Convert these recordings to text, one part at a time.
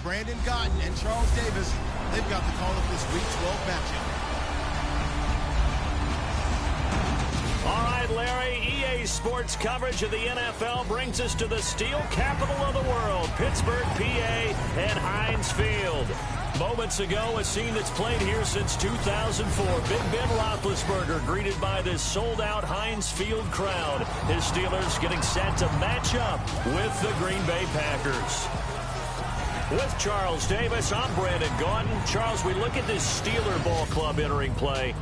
Brandon Gotton and Charles Davis, they've got the call of this Week 12 matchup. All right, Larry, EA Sports coverage of the NFL brings us to the steel capital of the world, Pittsburgh, PA, and Heinz Field. Moments ago, a scene that's played here since 2004. Big Ben Roethlisberger greeted by this sold-out Heinz Field crowd. His Steelers getting set to match up with the Green Bay Packers. With Charles Davis, I'm Brandon Gordon. Charles, we look at this Steeler ball club entering play.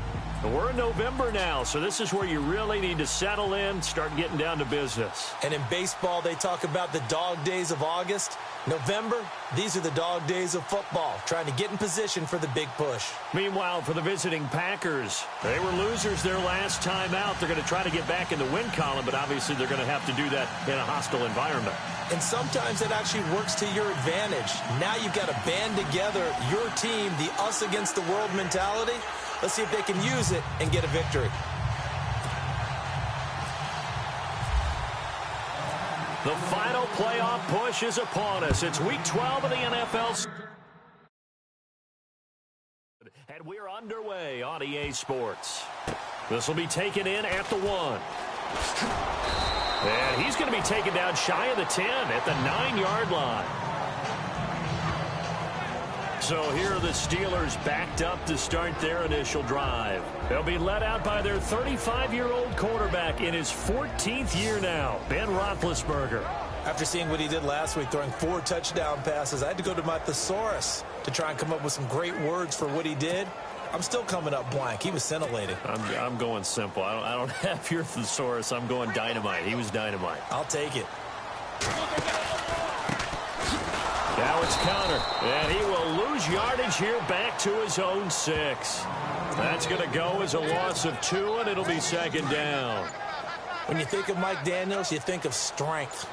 We're in November now, so this is where you really need to settle in, start getting down to business. And in baseball, they talk about the dog days of August. November, these are the dog days of football, trying to get in position for the big push. Meanwhile, for the visiting Packers, they were losers their last time out. They're going to try to get back in the win column, but obviously they're going to have to do that in a hostile environment. And sometimes it actually works to your advantage. Now you've got to band together your team, the us against the world mentality. Let's see if they can use it and get a victory. The final playoff push is upon us. It's Week 12 of the NFL. And we're underway on EA Sports. This will be taken in at the 1. And he's going to be taken down shy of the 10 at the 9-yard line. So here are the Steelers backed up to start their initial drive. They'll be led out by their 35-year-old quarterback in his 14th year now, Ben Roethlisberger. After seeing what he did last week, throwing 4 touchdown passes, I had to go to my thesaurus to try and come up with some great words for what he did. I'm still coming up blank. He was scintillating. I'm going simple. I don't have your thesaurus. I'm going dynamite. He was dynamite. I'll take it. Now it's counter, and he will lose yardage here back to his own 6. That's going to go as a loss of 2, and it'll be second down. When you think of Mike Daniels, you think of strength.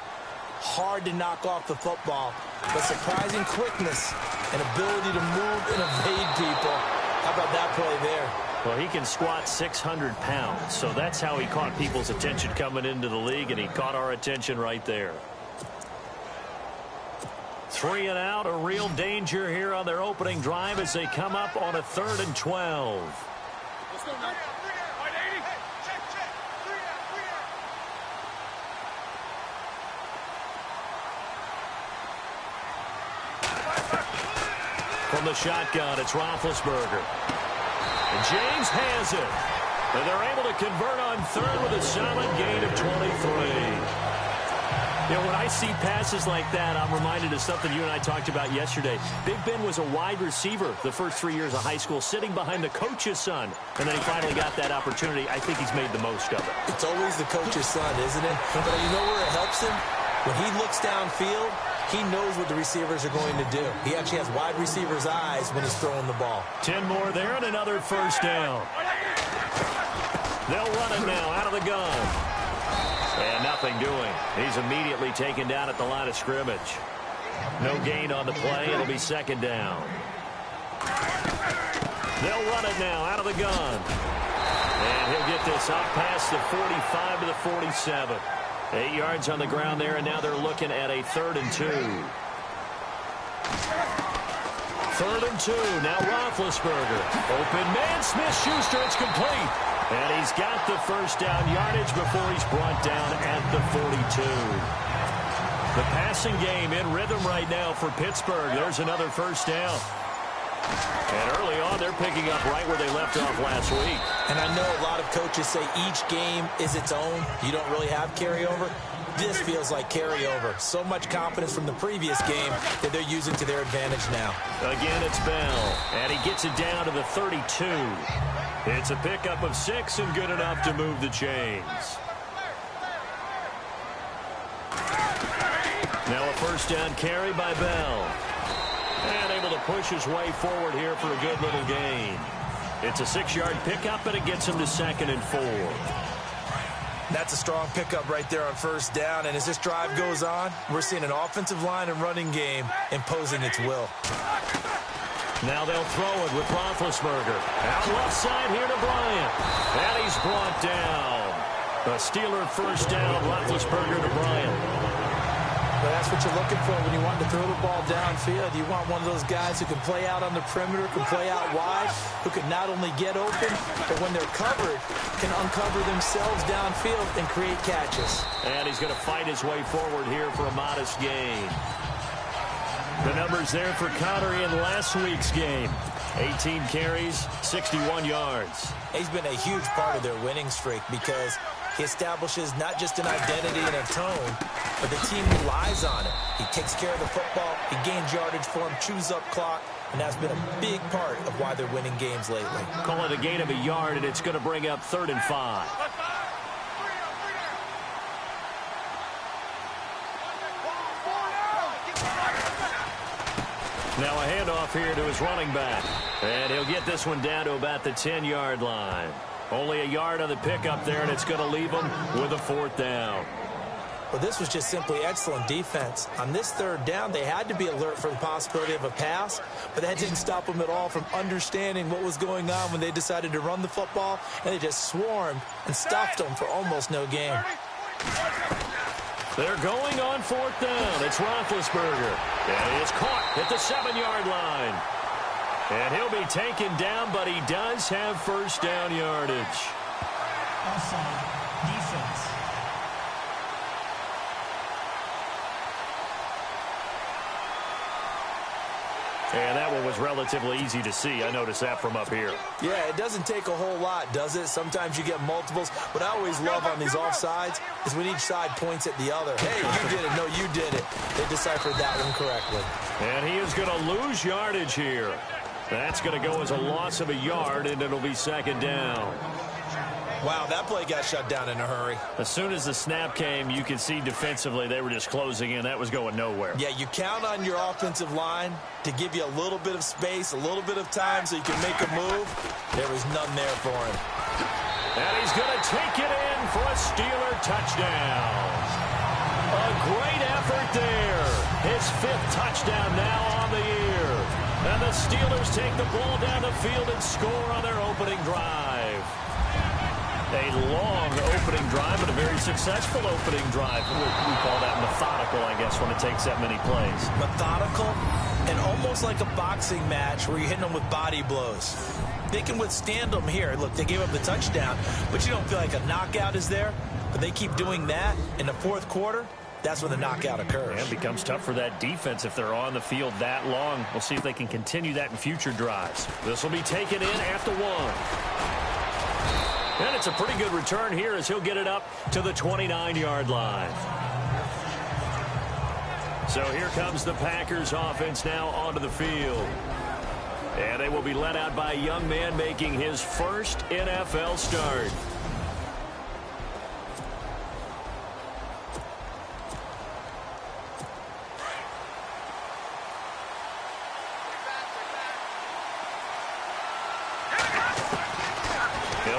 Hard to knock off the football, but surprising quickness and ability to move and evade people. How about that play there? Well, he can squat 600 pounds, so that's how he caught people's attention coming into the league, and he caught our attention right there. 3 and out, a real danger here on their opening drive as they come up on a 3rd and 12. Let's go, man. From the shotgun, it's Roethlisberger. And James has it. And they're able to convert on 3rd with a solid gain of 23. You know, when I see passes like that, I'm reminded of something you and I talked about yesterday. Big Ben was a wide receiver the first 3 years of high school, sitting behind the coach's son. And then he finally got that opportunity. I think he's made the most of it. It's always the coach's son, isn't it? But you know where it helps him? When he looks downfield, he knows what the receivers are going to do. He actually has wide receivers' eyes when he's throwing the ball. 10 more there and another first down. They'll run it now out of the gun. And nothing doing. He's immediately taken down at the line of scrimmage. No gain on the play. It'll be second down. They'll run it now out of the gun. And he'll get this up past the 45 to the 47. 8 yards on the ground there, and now they're looking at a 3rd and 2. 3rd and 2. Now Roethlisberger. Open man, Smith-Schuster. It's complete. And he's got the first down yardage before he's brought down at the 42. The passing game in rhythm right now for Pittsburgh. There's another first down. And early on, they're picking up right where they left off last week. And I know a lot of coaches say each game is its own. You don't really have carryover. This feels like carryover. So much confidence from the previous game that they're using to their advantage now. Again, it's Bell. And he gets it down to the 32. It's a pickup of 6 and good enough to move the chains. Now a first down carry by Bell. And able to push his way forward here for a good little gain. It's a 6-yard pickup, and it gets him to 2nd and 4. That's a strong pickup right there on first down. And as this drive goes on, we're seeing an offensive line and running game imposing its will. Now they'll throw it with Roethlisberger. Out left side here to Bryant. And he's brought down. A Steeler first down, Roethlisberger to Bryant. Well, that's what you're looking for when you want to throw the ball downfield. You want one of those guys who can play out on the perimeter, can play out wide, who can not only get open, but when they're covered, can uncover themselves downfield and create catches. And he's going to fight his way forward here for a modest gain. The numbers there for Connor in last week's game. 18 carries, 61 yards. He's been a huge part of their winning streak because he establishes not just an identity and a tone, but the team relies on it. He takes care of the football, he gains yardage for him, chews up clock, and that's been a big part of why they're winning games lately. Call it a gain of a yard, and it's going to bring up 3rd and 5. Now a handoff here to his running back. And he'll get this one down to about the 10-yard line. Only a yard on the pickup there, and it's going to leave him with a 4th down. Well, this was just simply excellent defense. On this 3rd down, they had to be alert for the possibility of a pass, but that didn't stop them at all from understanding what was going on when they decided to run the football, and they just swarmed and stopped them for almost no gain. They're going on 4th down. It's Roethlisberger. And he is caught at the 7-yard line. And he'll be taken down, but he does have 1st down yardage. Offside, defense. And that one was relatively easy to see. I noticed that from up here. Yeah, it doesn't take a whole lot, does it? Sometimes you get multiples. What I always love on these offsides is when each side points at the other. Hey, you did it. No, you did it. They deciphered that one correctly. And he is going to lose yardage here. That's going to go as a loss of a yard, and it'll be 2nd down. Wow, that play got shut down in a hurry. As soon as the snap came, you could see defensively they were just closing in. That was going nowhere. Yeah, you count on your offensive line to give you a little bit of space, a little bit of time so you can make a move. There was none there for him. And he's going to take it in for a Steeler touchdown. A great effort there. His 5th touchdown now on the year. And the Steelers take the ball down the field and score on their opening drive. A long opening drive, but a very successful opening drive. We call that methodical, I guess, when it takes that many plays. Methodical and almost like a boxing match where you're hitting them with body blows. They can withstand them here. Look, they gave up the touchdown, but you don't feel like a knockout is there. But they keep doing that in the 4th quarter. That's when the knockout occurs. And it becomes tough for that defense if they're on the field that long. We'll see if they can continue that in future drives. This will be taken in after 1. And it's a pretty good return here as he'll get it up to the 29-yard line. So here comes the Packers offense now onto the field. And they will be led out by a young man making his first NFL start.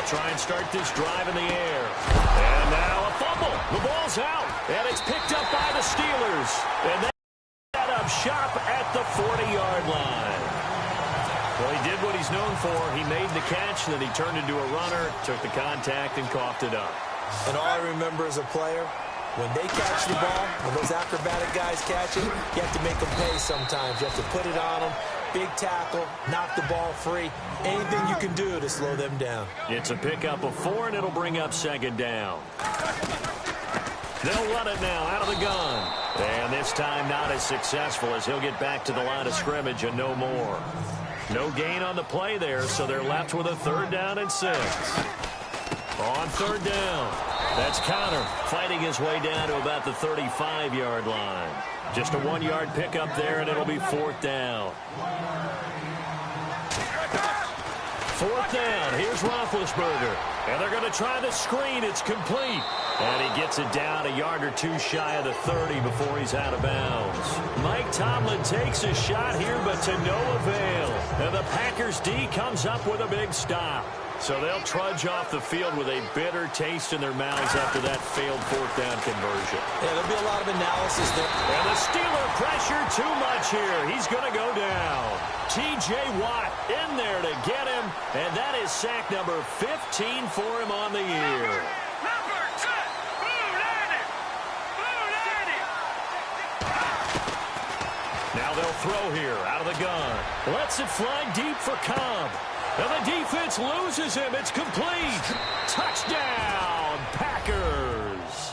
Try and start this drive in the air. And now a fumble. The ball's out. And it's picked up by the Steelers. And they set up shop at the 40-yard line. Well, he did what he's known for. He made the catch, then he turned into a runner, took the contact, and coughed it up. And all I remember as a player, when they catch the ball, when those acrobatic guys catch it, you have to make them pay sometimes. You have to put it on them. Big tackle, knock the ball free. Anything you can do to slow them down. It's a pickup of 4, and it'll bring up 2nd down. They'll run it now out of the gun. And this time not as successful as he'll get back to the line of scrimmage and no more. No gain on the play there, so they're left with a 3rd down and 6. On 3rd down, that's Connor fighting his way down to about the 35-yard line. Just a 1-yard pickup there, and it'll be 4th down. 4th down. Here's Roethlisberger. And they're going to try the screen. It's complete. And he gets it down a yard or 2 shy of the 30 before he's out of bounds. Mike Tomlin takes a shot here, but to no avail. And the Packers D comes up with a big stop. So they'll trudge off the field with a bitter taste in their mouths after that failed 4th down conversion. Yeah, there'll be a lot of analysis there. And the Steeler pressure too much here. He's going to go down. T.J. Watt in there to get him. And that is sack number 15 for him on the year. throw here out of the gun. Lets it fly deep for Cobb. And the defense loses him. It's complete. Touchdown, Packers.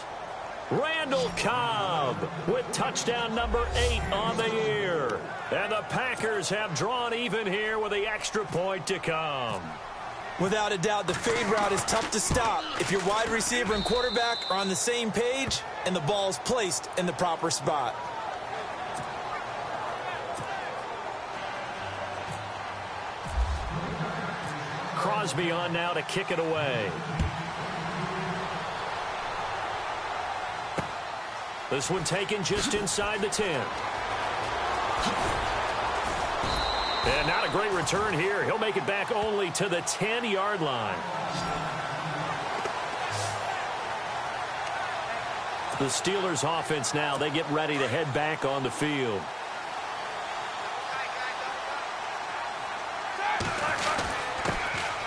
Randall Cobb with touchdown number 8 on the year. And the Packers have drawn even here with the extra point to come. Without a doubt, the fade route is tough to stop if your wide receiver and quarterback are on the same page and the ball is placed in the proper spot. Crosby on now to kick it away. This one taken just inside the 10. And not a great return here. He'll make it back only to the 10-yard line. The Steelers' offense now, they get ready to head back on the field.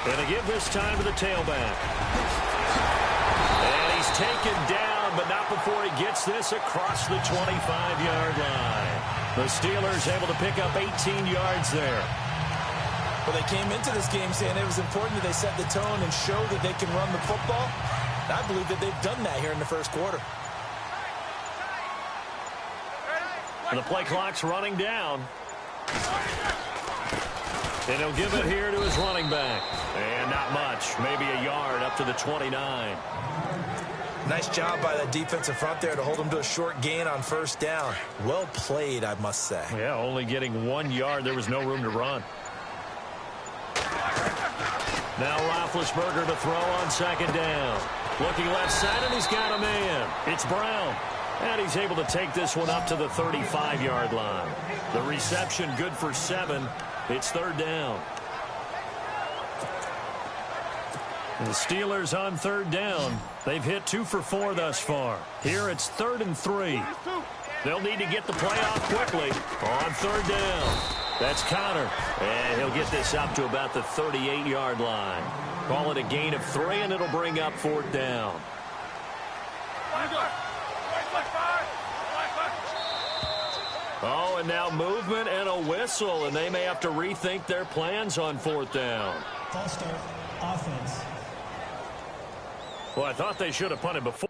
And they give this time to the tailback. And he's taken down, but not before he gets this across the 25-yard line. The Steelers able to pick up 18 yards there. Well, they came into this game saying it was important that they set the tone and show that they can run the football. And I believe that they've done that here in the first quarter. And the play clock's running down. And he'll give it here to his running back. And not much, maybe a yard up to the 29. Nice job by the defensive front there to hold him to a short gain on first down. Well played, I must say. Yeah, only getting 1 yard. There was no room to run. Now Roethlisberger to throw on second down. Looking left side, and he's got a man. It's Brown. And he's able to take this one up to the 35-yard line. The reception good for 7. It's third down. The Steelers on third down. They've hit 2 for 4 thus far. Here it's 3rd and 3. They'll need to get the play off quickly on third down. That's Connor. And he'll get this up to about the 38-yard line. Call it a gain of 3, and it'll bring up 4th down. Oh, and now movement and a whistle, and they may have to rethink their plans on 4th down. False start, offense. Well, I thought they should have punted before.